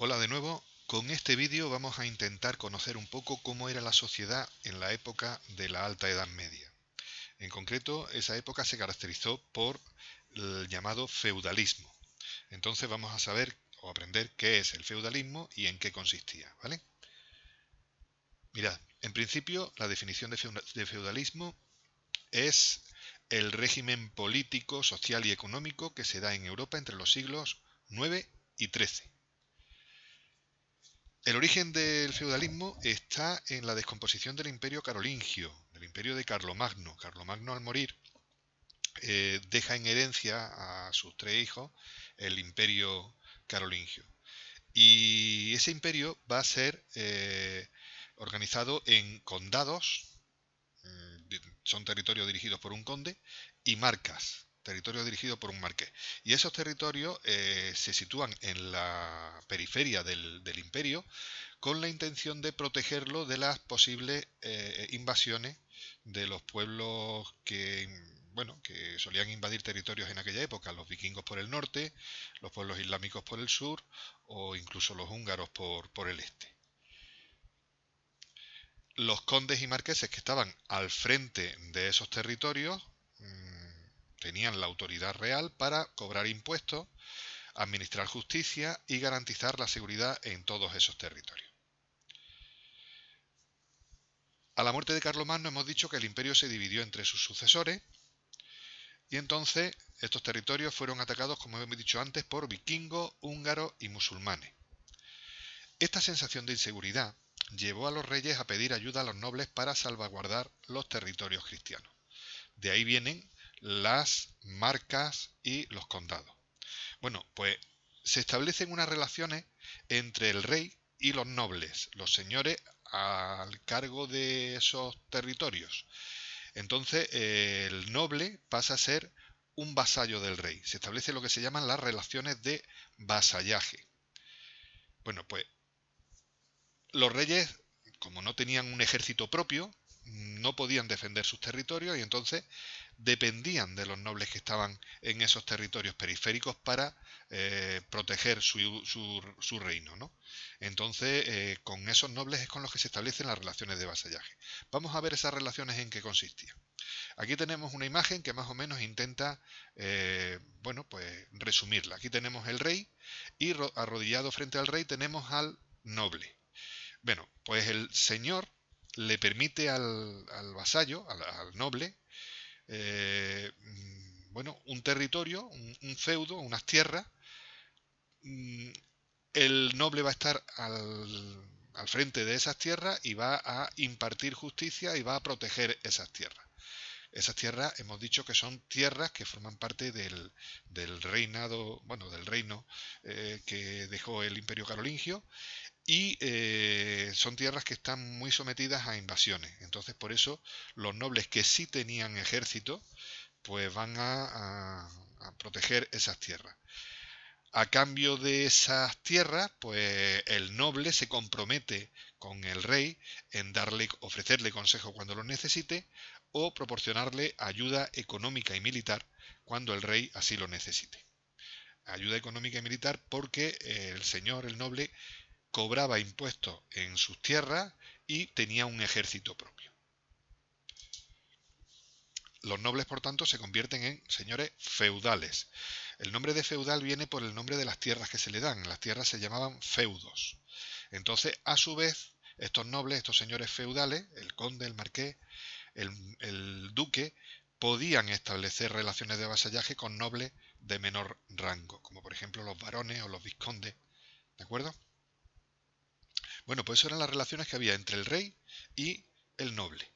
Hola de nuevo, con este vídeo vamos a intentar conocer un poco cómo era la sociedad en la época de la Alta Edad Media. En concreto, esa época se caracterizó por el llamado feudalismo. Entonces vamos a saber o aprender qué es el feudalismo y en qué consistía, ¿vale? Mirad, en principio la definición de feudalismo es el régimen político, social y económico que se da en Europa entre los siglos IX y XIII. El origen del feudalismo está en la descomposición del imperio carolingio, del imperio de Carlomagno. Carlomagno al morir deja en herencia a sus tres hijos el imperio carolingio. Y ese imperio va a ser organizado en condados, son territorios dirigidos por un conde, y marcas, territorios dirigidos por un marqués. Y esos territorios se sitúan en la periferia del imperio con la intención de protegerlo de las posibles invasiones de los pueblos que solían invadir territorios en aquella época, los vikingos por el norte, los pueblos islámicos por el sur o incluso los húngaros por el este. Los condes y marqueses que estaban al frente de esos territorios tenían la autoridad real para cobrar impuestos, administrar justicia y garantizar la seguridad en todos esos territorios. A la muerte de Carlomagno hemos dicho que el imperio se dividió entre sus sucesores y entonces estos territorios fueron atacados, como hemos dicho antes, por vikingos, húngaros y musulmanes. Esta sensación de inseguridad llevó a los reyes a pedir ayuda a los nobles para salvaguardar los territorios cristianos. De ahí vienen las marcas y los condados. Bueno, pues se establecen unas relaciones entre el rey y los nobles, los señores al cargo de esos territorios. Entonces el noble pasa a ser un vasallo del rey. Se establece lo que se llaman las relaciones de vasallaje. Bueno, pues los reyes, como no tenían un ejército propio, no podían defender sus territorios y entonces dependían de los nobles que estaban en esos territorios periféricos para proteger su reino, ¿no? Entonces, con esos nobles es con los que se establecen las relaciones de vasallaje. Vamos a ver esas relaciones en qué consistían. Aquí tenemos una imagen que más o menos intenta, pues resumirla. Aquí tenemos el rey y arrodillado frente al rey tenemos al noble. Bueno, pues el señor le permite al vasallo, al noble, un territorio, un feudo, unas tierras. El noble va a estar al frente de esas tierras y va a impartir justicia y va a proteger esas tierras. Esas tierras hemos dicho que son tierras que forman parte del reinado, del reino que dejó el imperio carolingio y son tierras que están muy sometidas a invasiones. Entonces por eso los nobles que sí tenían ejército pues van a proteger esas tierras. A cambio de esas tierras, pues el noble se compromete con el rey en ofrecerle consejo cuando lo necesite o proporcionarle ayuda económica y militar cuando el rey así lo necesite. Ayuda económica y militar porque el señor, el noble, cobraba impuestos en sus tierras y tenía un ejército propio. Los nobles, por tanto, se convierten en señores feudales. El nombre de feudal viene por el nombre de las tierras que se le dan. Las tierras se llamaban feudos. Entonces, a su vez, estos nobles, estos señores feudales, el conde, el marqués, el duque, podían establecer relaciones de vasallaje con nobles de menor rango, como por ejemplo los varones o los vizcondes. ¿De acuerdo? Bueno, pues eso eran las relaciones que había entre el rey y el noble.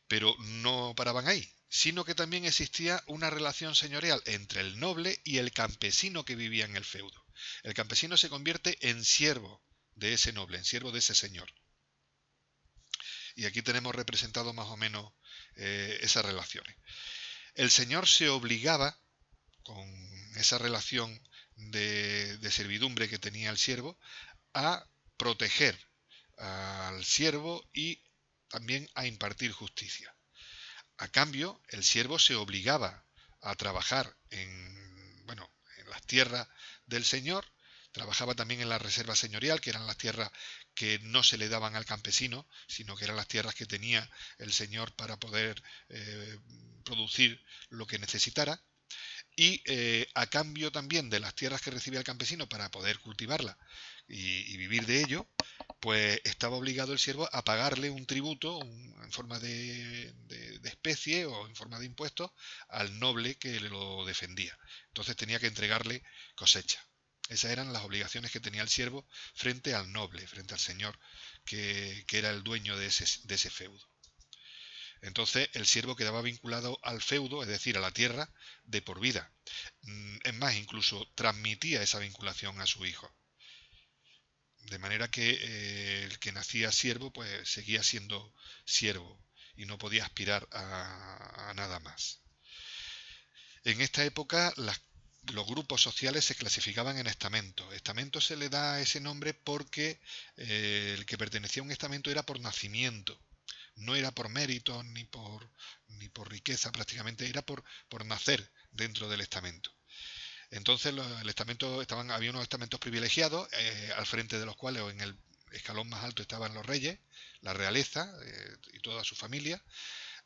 Pero no paraban ahí, sino que también existía una relación señorial entre el noble y el campesino que vivía en el feudo. El campesino se convierte en siervo de ese noble, en siervo de ese señor. Y aquí tenemos representado más o menos esas relaciones. El señor se obligaba, con esa relación de servidumbre que tenía el siervo, a proteger al siervo y también a impartir justicia. A cambio, el siervo se obligaba a trabajar en las tierras del señor, Trabajaba también en la reserva señorial, que eran las tierras que no se le daban al campesino, sino que eran las tierras que tenía el señor para poder producir lo que necesitara. Y a cambio también de las tierras que recibía el campesino para poder cultivarlas y vivir de ello, pues estaba obligado el siervo a pagarle un tributo en forma de especie o en forma de impuestos al noble que lo defendía. Entonces tenía que entregarle cosecha. Esas eran las obligaciones que tenía el siervo frente al noble, frente al señor que era el dueño de ese feudo. Entonces el siervo quedaba vinculado al feudo, es decir, a la tierra, de por vida. Es más, incluso transmitía esa vinculación a su hijo. De manera que el que nacía siervo, pues seguía siendo siervo y no podía aspirar a nada más. En esta época los grupos sociales se clasificaban en estamentos. Estamento se le da ese nombre porque el que pertenecía a un estamento era por nacimiento. No era por mérito ni por riqueza, prácticamente era por nacer dentro del estamento. Entonces había unos estamentos privilegiados, al frente de los cuales, o en el escalón más alto, estaban los reyes, la realeza y toda su familia.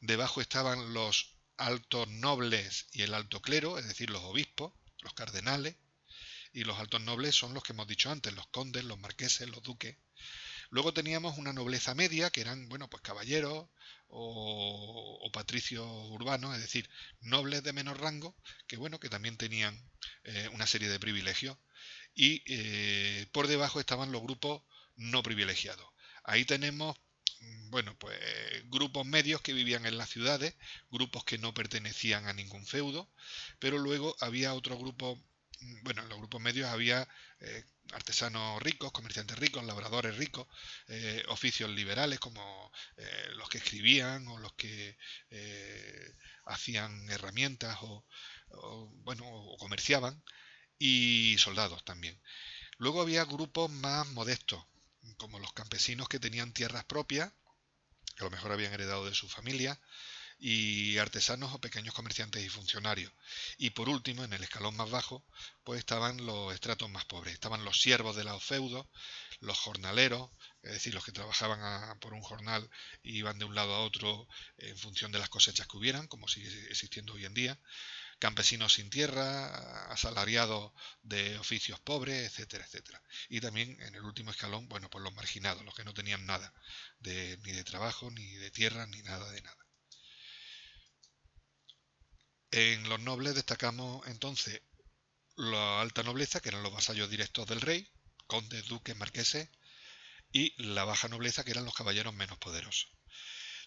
Debajo estaban los altos nobles y el alto clero, es decir, los obispos, los cardenales, y los altos nobles son los que hemos dicho antes, los condes, los marqueses, los duques. Luego teníamos una nobleza media, que eran, bueno, pues caballeros o patricios urbanos, es decir, nobles de menor rango, que bueno, que también tenían una serie de privilegios. Y por debajo estaban los grupos no privilegiados. Ahí tenemos, bueno, pues grupos medios que vivían en las ciudades, grupos que no pertenecían a ningún feudo, pero luego había otros grupos, bueno, en los grupos medios había artesanos ricos, comerciantes ricos, labradores ricos, oficios liberales como los que escribían o los que hacían herramientas o comerciaban, y soldados también. Luego había grupos más modestos, como los campesinos que tenían tierras propias, que a lo mejor habían heredado de su familia, y artesanos o pequeños comerciantes y funcionarios. Y por último, en el escalón más bajo, pues estaban los estratos más pobres. Estaban los siervos de los feudos, los jornaleros, es decir, los que trabajaban por un jornal y iban de un lado a otro en función de las cosechas que hubieran, como sigue existiendo hoy en día, campesinos sin tierra, asalariados de oficios pobres, etcétera, etcétera. Y también en el último escalón, bueno, pues los marginados, los que no tenían nada, ni de trabajo, ni de tierra, ni nada de nada. En los nobles destacamos entonces la alta nobleza, que eran los vasallos directos del rey, condes, duques, marqueses, y la baja nobleza, que eran los caballeros menos poderosos.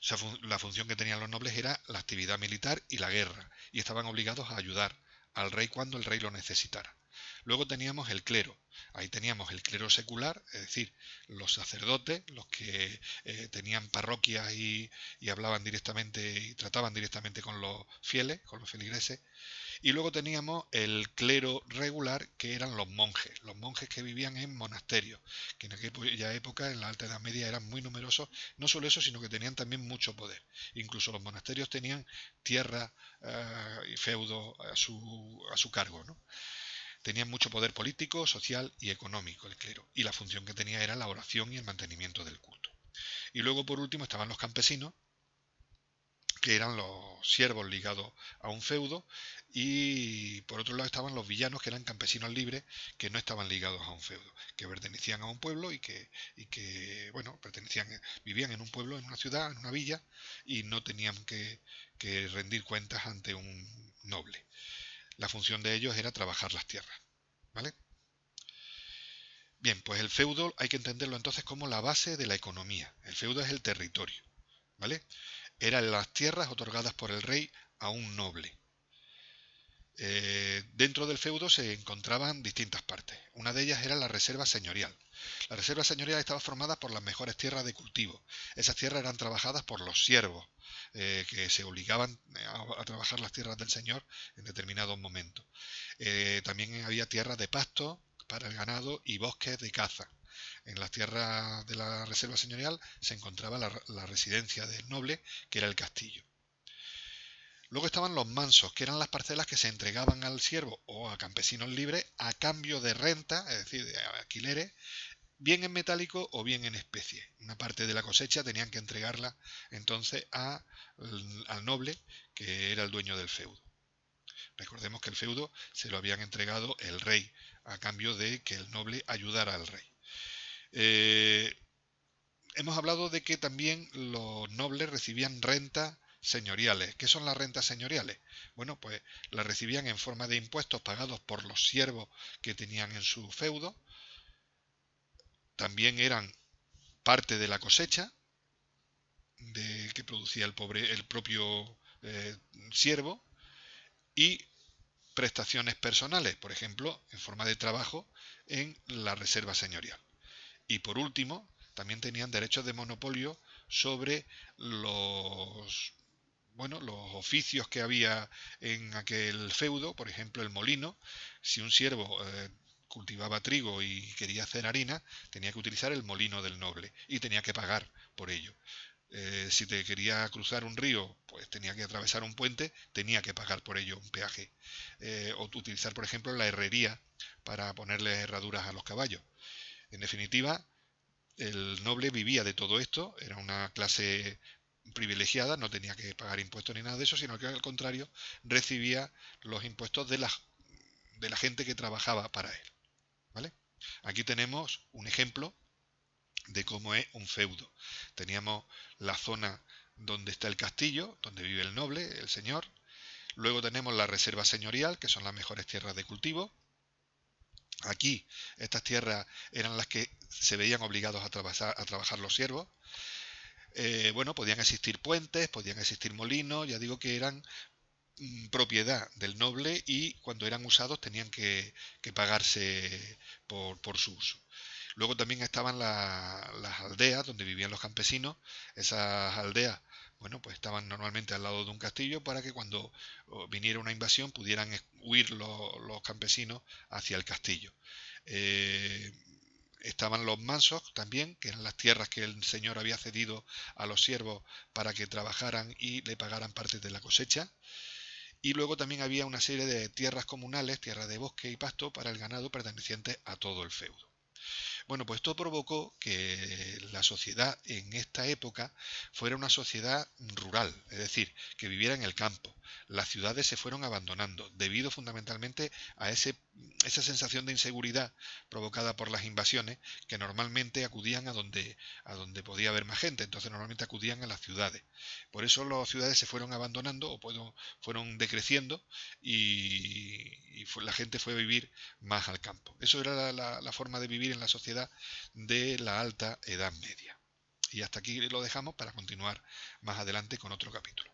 O sea, la función que tenían los nobles era la actividad militar y la guerra, y estaban obligados a ayudar al rey cuando el rey lo necesitara. Luego teníamos el clero. Ahí teníamos el clero secular, es decir, los sacerdotes, los que tenían parroquias y hablaban directamente y trataban directamente con los fieles, con los feligreses. Y luego teníamos el clero regular, que eran los monjes que vivían en monasterios, que en aquella época, en la Alta Edad Media, eran muy numerosos. No solo eso, sino que tenían también mucho poder. Incluso los monasterios tenían tierra y feudo a su cargo, ¿no? Tenían mucho poder político, social y económico el clero, y la función que tenía era la oración y el mantenimiento del culto. Y luego, por último, estaban los campesinos, que eran los siervos ligados a un feudo, y por otro lado estaban los villanos, que eran campesinos libres, que no estaban ligados a un feudo, que pertenecían a un pueblo y que bueno, vivían en un pueblo, en una ciudad, en una villa, y no tenían que rendir cuentas ante un noble. La función de ellos era trabajar las tierras, ¿vale? Bien, pues el feudo hay que entenderlo entonces como la base de la economía. El feudo es el territorio, ¿vale? Eran las tierras otorgadas por el rey a un noble. Dentro del feudo se encontraban distintas partes. Una de ellas era la reserva señorial. La reserva señorial estaba formada por las mejores tierras de cultivo. Esas tierras eran trabajadas por los siervos, que se obligaban a trabajar las tierras del señor en determinados momentos. También había tierras de pasto para el ganado y bosques de caza. En las tierras de la reserva señorial se encontraba la residencia del noble, que era el castillo. Luego estaban los mansos, que eran las parcelas que se entregaban al siervo o a campesinos libres a cambio de renta, es decir, de alquileres, bien en metálico o bien en especie. Una parte de la cosecha tenían que entregarla entonces al noble, que era el dueño del feudo. Recordemos que el feudo se lo habían entregado el rey a cambio de que el noble ayudara al rey. Hemos hablado de que también los nobles recibían rentas señoriales. ¿Qué son las rentas señoriales? Bueno, pues las recibían en forma de impuestos pagados por los siervos que tenían en su feudo. También eran parte de la cosecha que producía el propio siervo, y prestaciones personales, por ejemplo, en forma de trabajo en la reserva señorial. Y por último, también tenían derechos de monopolio sobre los oficios que había en aquel feudo, por ejemplo el molino. Si un siervo cultivaba trigo y quería hacer harina, tenía que utilizar el molino del noble y tenía que pagar por ello. Si te quería cruzar un río, pues tenía que atravesar un puente, tenía que pagar por ello un peaje. O utilizar, por ejemplo, la herrería para ponerle herraduras a los caballos. En definitiva, el noble vivía de todo esto, era una clase privilegiada, no tenía que pagar impuestos ni nada de eso, sino que al contrario recibía los impuestos de la gente que trabajaba para él. ¿Vale? Aquí tenemos un ejemplo de cómo es un feudo. Teníamos la zona donde está el castillo, donde vive el noble, el señor. Luego tenemos la reserva señorial, que son las mejores tierras de cultivo. Aquí estas tierras eran las que se veían obligados a trabajar los siervos. Podían existir puentes, podían existir molinos, ya digo que eran propiedad del noble y cuando eran usados tenían que pagarse por su uso. Luego también estaban las aldeas donde vivían los campesinos. Esas aldeas, pues estaban normalmente al lado de un castillo para que cuando viniera una invasión pudieran huir los campesinos hacia el castillo. Estaban los mansos también, que eran las tierras que el señor había cedido a los siervos para que trabajaran y le pagaran parte de la cosecha. Y luego también había una serie de tierras comunales, tierras de bosque y pasto para el ganado pertenecientes a todo el feudo. Bueno, pues esto provocó que la sociedad en esta época fuera una sociedad rural, es decir, que viviera en el campo. Las ciudades se fueron abandonando debido fundamentalmente a esa sensación de inseguridad provocada por las invasiones, que normalmente acudían a donde podía haber más gente, entonces normalmente acudían a las ciudades. Por eso las ciudades se fueron abandonando o fueron decreciendo y la gente fue a vivir más al campo. Eso era la forma de vivir en la sociedad de la Alta Edad Media. Y hasta aquí lo dejamos para continuar más adelante con otro capítulo.